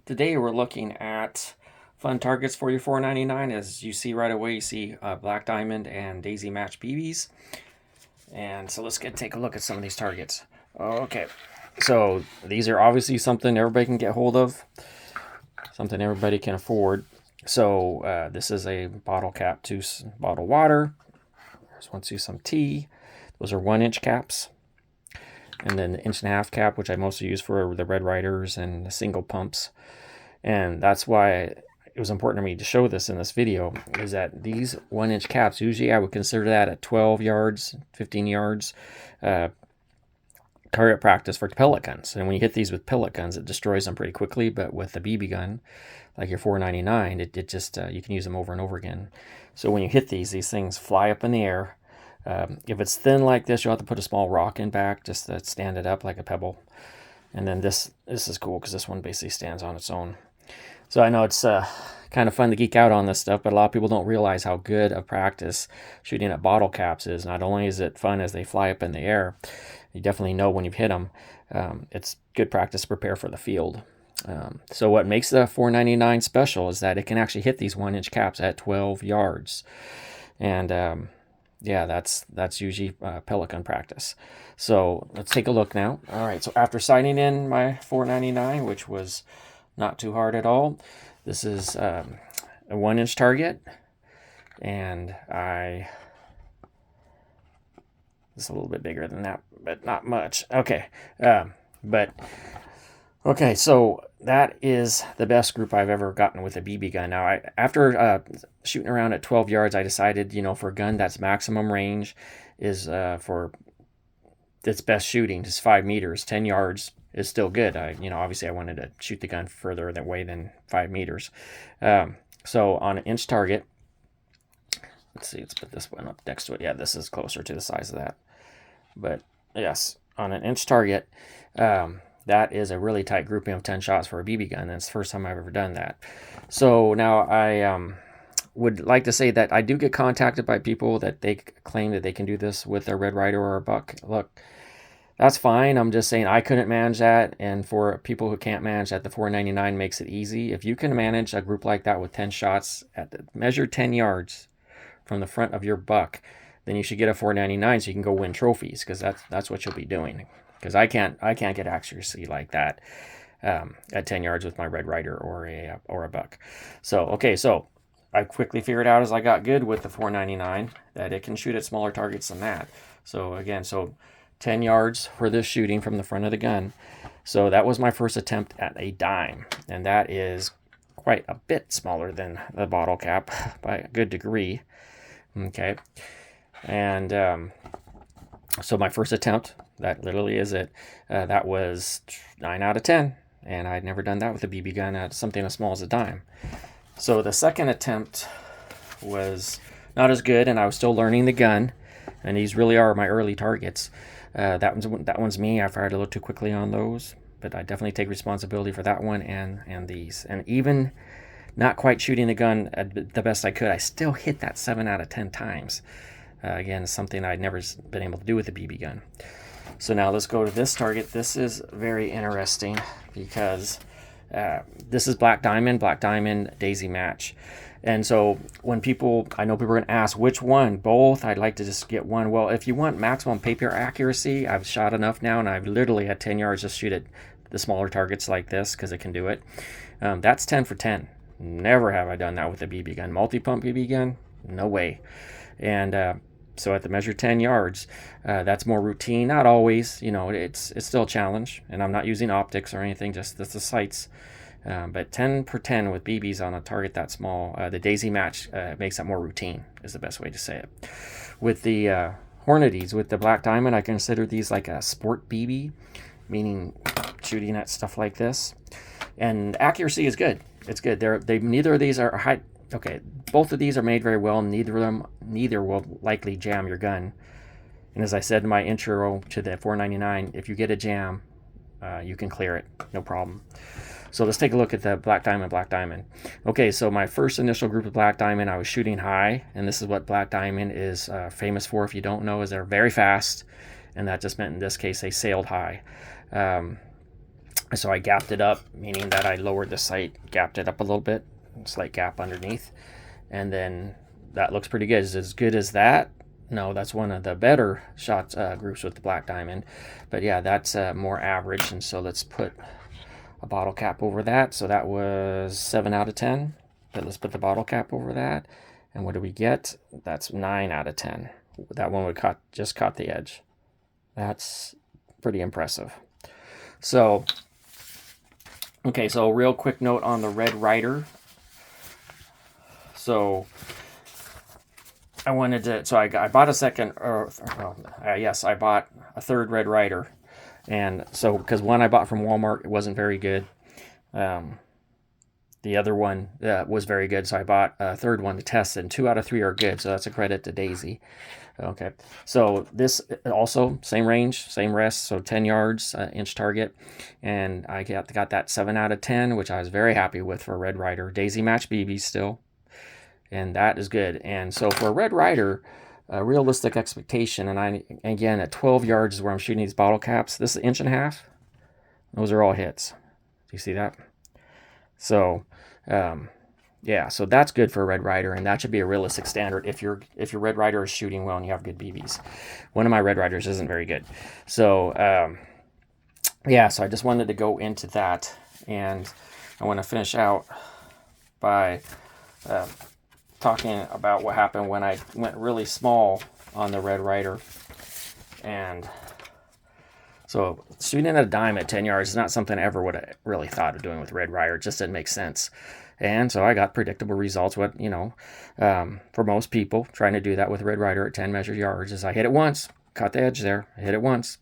Today we're looking at fun targets for your $4.99. As you see right away, you see Black Diamond and Daisy Match BBs. And so let's take a look at some of these targets. Okay, so these are obviously something everybody can get hold of, something everybody can afford. So this is a bottle cap to bottle water. There's one to some tea. Those are 1-inch caps. And then the 1.5-inch cap, which I mostly use for the Red Riders and the single pumps. And that's why it was important to me to show this in this video, is that these 1-inch caps, usually I would consider that at 12 yards, 15 yards, target practice for pellet guns. And when you hit these with pellet guns, it destroys them pretty quickly. But with a BB gun, like your $4.99, it just you can use them over and over again. So when you hit these things fly up in the air. If it's thin like this, you'll have to put a small rock in back just to stand it up like a pebble. And then this is cool because this one basically stands on its own. So I know it's kind of fun to geek out on this stuff, but a lot of people don't realize how good a practice shooting at bottle caps is. Not only is it fun as they fly up in the air, you definitely know when you've hit them. It's good practice to prepare for the field. So what makes the $4.99 special is that it can actually hit these 1-inch caps at 12 yards. And yeah, that's usually pellet gun practice. So let's take a look now. All right, so after sighting in my $4.99, which was not too hard at all, this is a 1-inch target, and it's a little bit bigger than that, but not much. Okay, okay, so that is the best group I've ever gotten with a BB gun. Now, after shooting around at 12 yards, I decided, for a gun that's maximum range is for its best shooting is 5 meters. 10 yards is still good. Obviously I wanted to shoot the gun further away than 5 meters. So on an inch target, let's put this one up next to it. Yeah, this is closer to the size of that. But yes, on an inch target, that is a really tight grouping of 10 shots for a BB gun. That's the first time I've ever done that. So now I would like to say that I do get contacted by people that they claim that they can do this with a Red Ryder or a buck. Look, that's fine. I'm just saying I couldn't manage that. And for people who can't manage that, the $4.99 makes it easy. If you can manage a group like that with 10 shots at the measured 10 yards from the front of your buck, then you should get a $4.99 so you can go win trophies, because that's what you'll be doing. Because I can't get accuracy like that at 10 yards with my Red Ryder or a buck. So I quickly figured out as I got good with the $4.99 that it can shoot at smaller targets than that. So 10 yards for this shooting from the front of the gun. So that was my first attempt at a dime, and that is quite a bit smaller than the bottle cap by a good degree. Okay, and so my first attempt, that literally is it. That was 9 out of 10, and I'd never done that with a BB gun at something as small as a dime. So the second attempt was not as good, and I was still learning the gun, and these really are my early targets. That one's me. I fired a little too quickly on those, but I definitely take responsibility for that one and these. And even not quite shooting the gun the best I could, I still hit that 7 out of 10 times. Again, something I'd never been able to do with a BB gun. So now let's go to this target. This is very interesting because this is Black Diamond Daisy Match. And so when I know people are going to ask, which one? Both? I'd like to just get one. Well, if you want maximum paper accuracy, I've shot enough now, and I've literally at 10 yards just shoot at the smaller targets like this because it can do it. That's 10 for 10. Never have I done that with a BB gun. Multi-pump BB gun? No way. And so at the measured 10 yards, that's more routine. Not always, it's still a challenge. And I'm not using optics or anything, just the sights. But 10 per 10 with BBs on a target that small, the Daisy Match makes that more routine, is the best way to say it. With the Hornadies, with the Black Diamond, I consider these like a sport BB, meaning shooting at stuff like this. And accuracy is good. It's good. Neither of these are high. Okay, both of these are made very well. Neither will likely jam your gun. And as I said in my intro to the $4.99, if you get a jam, you can clear it, no problem. So let's take a look at the Black Diamond. Okay, so my first initial group of Black Diamond, I was shooting high, and this is what Black Diamond is famous for. If you don't know, is they're very fast, and that just meant in this case they sailed high. So I gapped it up, meaning that I lowered the sight, gapped it up a little bit, slight gap underneath, and then that looks pretty good. Is it as good as that? No, that's one of the better shot groups with the Black Diamond. But yeah, that's more average. And so let's put a bottle cap over that. So that was 7 out of 10. But let's put the bottle cap over that. And what do we get? That's 9 out of 10. That one would just caught the edge. That's pretty impressive. So, okay, so real quick note on the Red Ryder. So I wanted to, so I bought a second, yes, I bought a third Red Ryder. And so, because one I bought from Walmart, it wasn't very good. The other one was very good, so I bought a third one to test, and 2 out of 3 are good, so that's a credit to Daisy. Okay, so this also, same range, same rest, so 10 yards, inch target, and I got that 7 out of 10, which I was very happy with for Red Ryder. Daisy match BB still, and that is good. And so for Red Ryder, a realistic expectation, and again, at 12 yards is where I'm shooting these bottle caps. This is 1.5 inches. Those are all hits. Do you see that? So, yeah, so that's good for a Red Ryder, and that should be a realistic standard if your Red Ryder is shooting well and you have good BBs. One of my Red Ryders isn't very good. So, yeah, so I just wanted to go into that, and I want to finish out by talking about what happened when I went really small on the Red Ryder. And so shooting at a dime at 10 yards is not something I ever would have really thought of doing with Red Ryder. It just didn't make sense. And so I got predictable results. For most people trying to do that with Red Ryder at 10 measured yards is I hit it once, caught the edge there, I hit it once.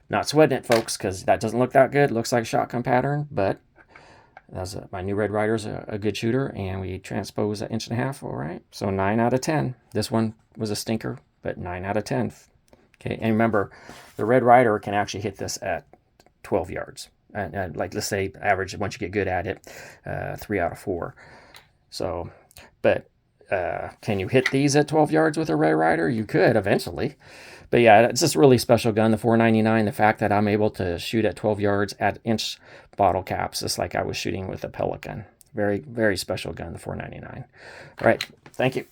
Not sweating it, folks, because that doesn't look that good. It looks like a shotgun pattern, but my new Red Ryder's a good shooter, and we transpose an 1.5 inch. All right, so 9 out of 10. This one was a stinker, but 9 out of 10. Okay, and remember, the Red Ryder can actually hit this at 12 yards. And like, let's say average, once you get good at it, 3 out of 4. So, but can you hit these at 12 yards with a Red Ryder? You could eventually. But yeah, it's just a really special gun, the 499. The fact that I'm able to shoot at 12 yards at inch bottle caps, just like I was shooting with a pellet gun. Very, very special gun, the 499. All right, thank you.